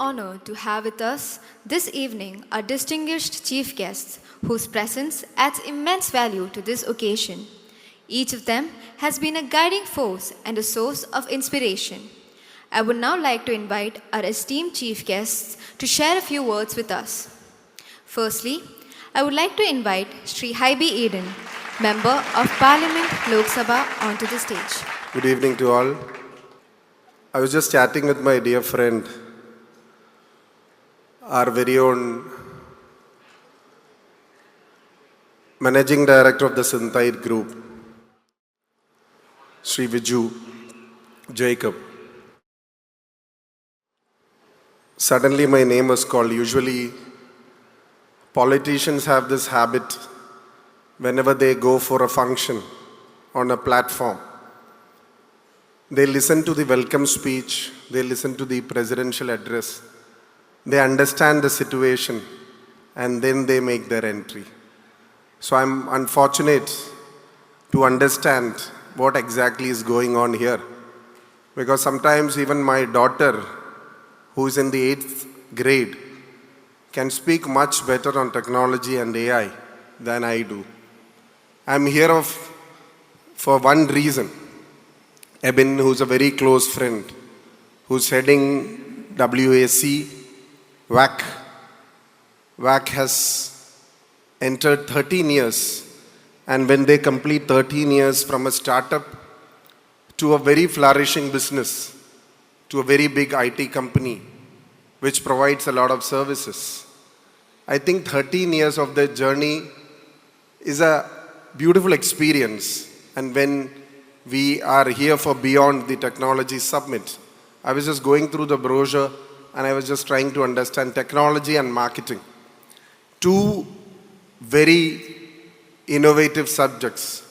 honor to have with us this evening our distinguished chief guests whose presence adds immense value to this occasion. Each of them has been a guiding force and a source of inspiration. I would now like to invite our esteemed chief guests to share a few words with us. Firstly, I would like to invite Shri Hibi Eden, Member of Parliament Lok Sabha, onto the stage. Good evening to all. I was just chatting with my dear friend, our very own Managing Director of the Synthite Group, Shri Viju Jacob. Suddenly my name was called. Usually politicians have this habit whenever they go for a function on a platform. They listen to the welcome speech, they listen to the presidential address, they understand the situation, and then they make their entry. So I'm unfortunate to understand what exactly is going on here, because sometimes even my daughter, who is in the 8th grade, can speak much better on technology and AI than I do. I'm here for one reason. Eben, who's a very close friend, who's heading WAC, WAC. WAC has entered 13 years, and when they complete 13 years from a startup to a very flourishing business, to a very big IT company, which provides a lot of services, I think 13 years of their journey is a beautiful experience. And when we are here for Beyond the Technology Summit, I was just going through the brochure and I was just trying to understand technology and marketing. Two very innovative subjects.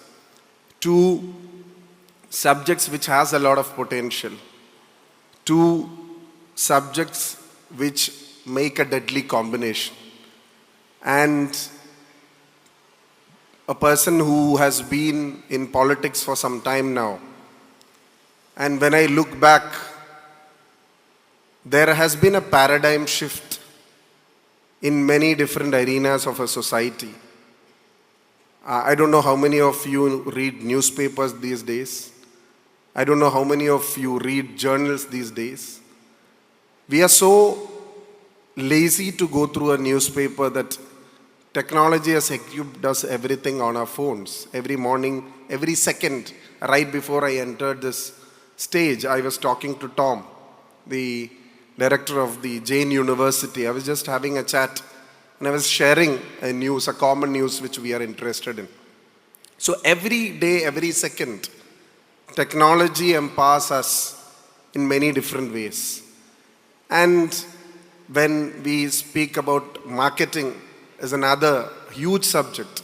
Two subjects which has a lot of potential. Two subjects which make a deadly combination. And a person who has been in politics for some time now. And when I look back, there has been a paradigm shift in many different arenas of a society. I don't know how many of you read newspapers these days. I don't know how many of you read journals these days. We are so lazy to go through a newspaper that technology has equipped us everything on our phones. Every morning, every second, right before I entered this stage, I was talking to Tom, the director of the Jain University. I was just having a chat and I was sharing a common news which we are interested in. So every day, every second, technology empowers us in many different ways. And when we speak about marketing, is another huge subject,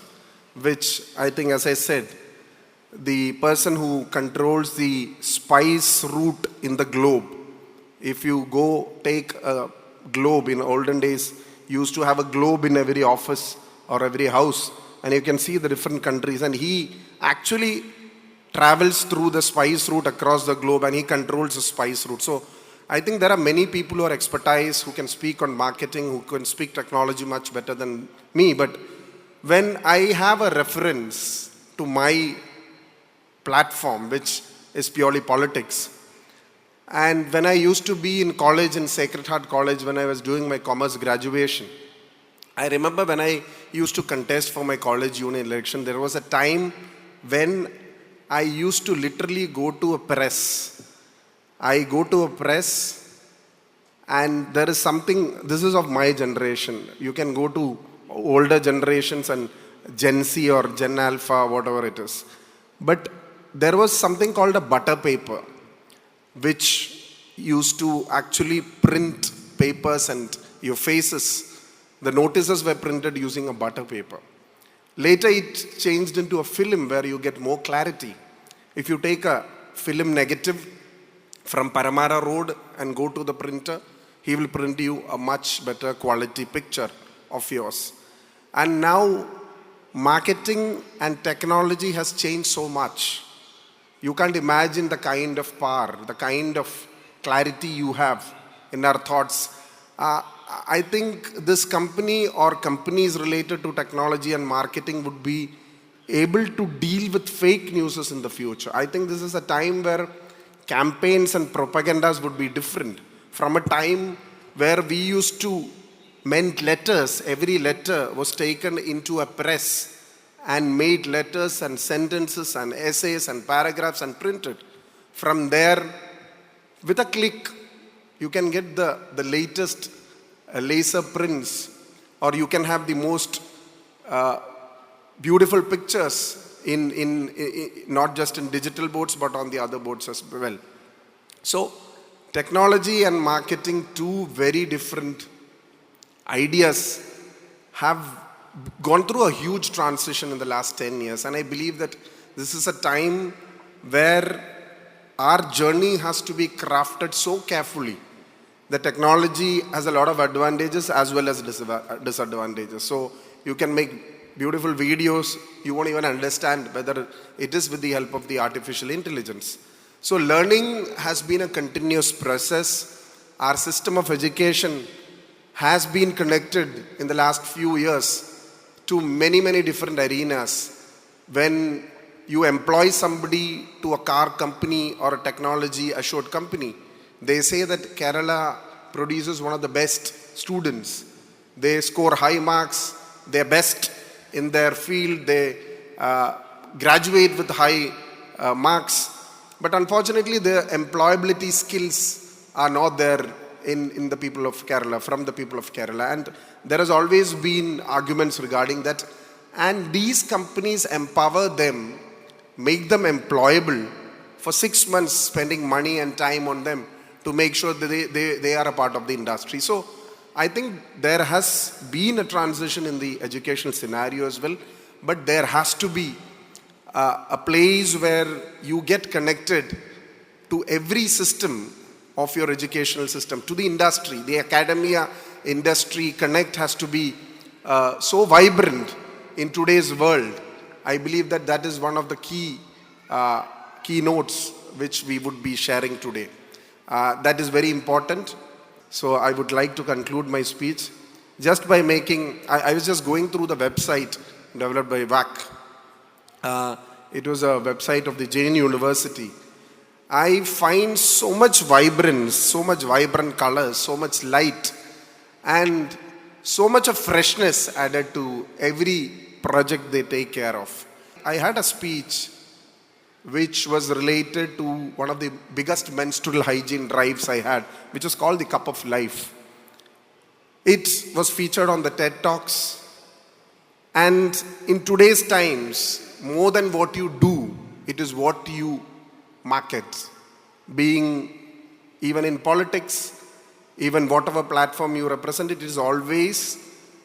which I think, as I said, the person who controls the spice route in the globe, if you go take a globe, in olden days, you used to have a globe in every office or every house, and you can see the different countries, and he actually travels through the spice route across the globe, and he controls the spice route. So I think there are many people who are expertise, who can speak on marketing, who can speak technology much better than me. But when I have a reference to my platform, which is purely politics, and when I used to be in college, in Sacred Heart College, when I was doing my commerce graduation, I remember when I used to contest for my college union election, there was a time when I used to literally go to a press. I go to a press and there is something, this is of my generation. You can go to older generations and Gen Z or Gen Alpha, whatever it is. But there was something called a butter paper, which used to actually print papers and your faces. The notices were printed using a butter paper. Later it changed into a film where you get more clarity. If you take a film negative from Paramara Road and go to the printer, he will print you a much better quality picture of yours. And now marketing and technology has changed so much. You can't imagine the kind of power, the kind of clarity you have in our thoughts. Uh, I think this company or companies related to technology and marketing would be able to deal with fake news in the future. I think this is a time where campaigns and propagandas would be different from a time where we used to mend letters. Every letter was taken into a press and made letters and sentences and essays and paragraphs and printed. From there, with a click, you can get the latest laser prints, or you can have the most beautiful pictures in not just in digital boards but on the other boards as well. So technology and marketing, two very different ideas, have gone through a huge transition in the last 10 years, and I believe that this is a time where our journey has to be crafted so carefully. The technology has a lot of advantages as well as disadvantages. So you can make beautiful videos, you won't even understand whether it is with the help of the artificial intelligence. So learning has been a continuous process. Our system of education has been connected in the last few years to many, many different arenas. When you employ somebody to a car company or a technology assured company, they say that Kerala produces one of the best students. They score high marks, they're best in their field, they graduate with high marks. But unfortunately, the employability skills are not there in the people of Kerala, from the people of Kerala. And there has always been arguments regarding that. And these companies empower them, make them employable for 6 months, spending money and time on them to make sure that they are a part of the industry. So I think there has been a transition in the educational scenario as well, but there has to be a place where you get connected to every system of your educational system, to the industry. The academia industry connect has to be so vibrant in today's world. I believe that that is one of the keynotes which we would be sharing today. That is very important. So I would like to conclude my speech just by making, I was just going through the website developed by WAC. It was a website of the Jain University. I find so much vibrance, so much vibrant colors, so much light, and so much of freshness added to every project they take care of. I had a speech which was related to one of the biggest menstrual hygiene drives I had, which was called the Cup of Life. It was featured on the TED Talks. And in today's times, more than what you do, it is what you market. Being even in politics, even whatever platform you represent, it is always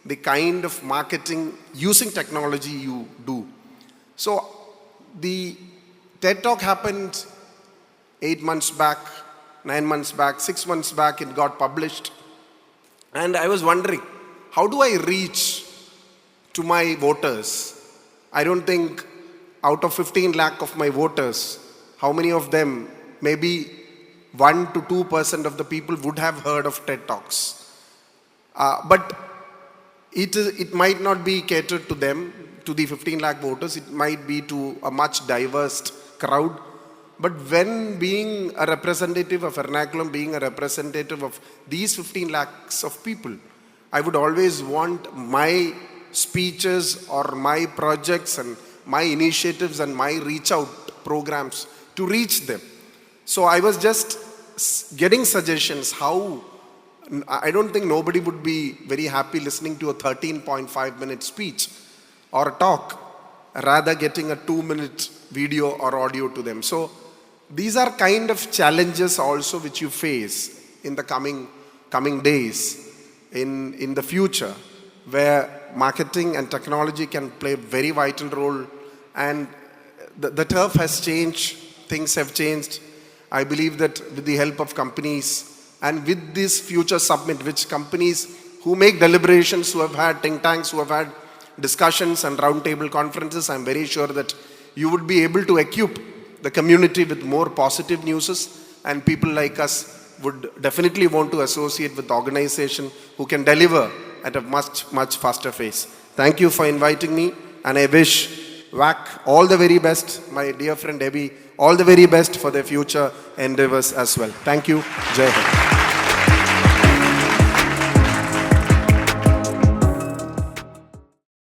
the kind of marketing using technology you do. So the TED Talk happened 8 months back, 9 months back, 6 months back, it got published. And I was wondering, how do I reach to my voters? I don't think out of 15 lakh of my voters, how many of them, maybe 1 to 2% of the people would have heard of TED Talks. But it might not be catered to them, to the 15 lakh voters. It might be to a much diverse crowd. But when being a representative of Ernakulam, being a representative of these 15 lakhs of people, I would always want my speeches or my projects and my initiatives and my reach out programs to reach them. So I was just getting suggestions how, I don't think nobody would be very happy listening to a 13.5-minute speech or a talk, rather getting a 2-minute video or audio to them. So these are kind of challenges also which you face in the coming days, in the future, where marketing and technology can play a very vital role. And the turf has changed, things have changed. I believe that with the help of companies and with this future summit, which companies who make deliberations, who have had think tanks, who have had discussions and roundtable conferences, I'm very sure that you would be able to equip the community with more positive news, and people like us would definitely want to associate with organization who can deliver at a much, much faster pace. Thank you for inviting me, and I wish WAC all the very best, my dear friend Debbie, all the very best for their future endeavors as well. Thank you. Jai Hind.